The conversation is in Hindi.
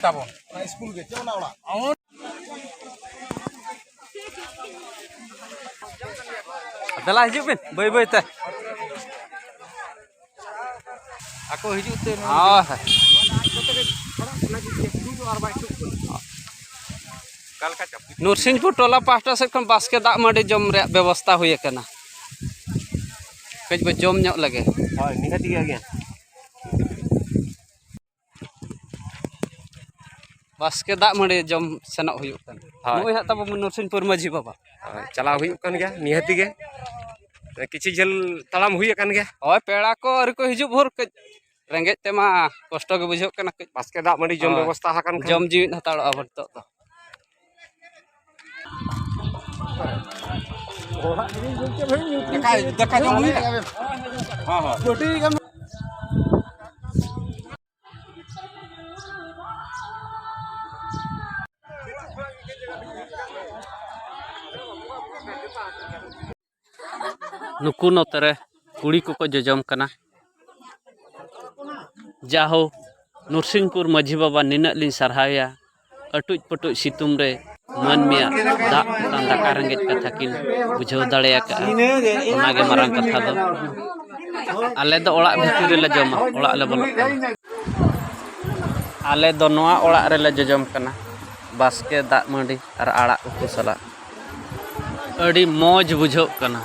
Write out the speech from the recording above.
Tabon. School ke cuma orang. Adalah hidup bin, boy teh. Aku hidup teh. Oh. Nursinhpur टोला पास्टा से खन बास्के दाग मांडी जम रे व्यवस्था हुई कना कज बे जम ᱧᱚᱜ लगे हां निहती गया बास्के दाग मांडी जम सेनक हुई कना मोय हा तब नरसिंहपुर माझी बाबा चला हुई कन गया निहती गे किछि जल तलाम हुई कन गया ओय पेड़ा को अर को हिजु भोर कज रेंगे तेमा कष्ट के बुझो कना कज बास्के दाग मांडी जम व्यवस्था हाकन जम जीवित हताड़ अब तो देखा जो हुई हां हां छोटी नुकु नतरे कुड़ी को जजम कना जाहो नरसिंहपुर माझी बाबा निना लिन सरहाया अटुज पटुज सितुम रे मन मिया दाग दाका रेंगेज कथा किन बुझाव दाड़ेया का ओनागे मारंग कथा दो आले दो ओड़ा भितर रे जमा ओड़ा ले बोल आले दो नोआ ओड़ा रे ले जजम कना बास्के दाग मांडी और आड़ा उकु सला अड़ी मौज बुझाव कना।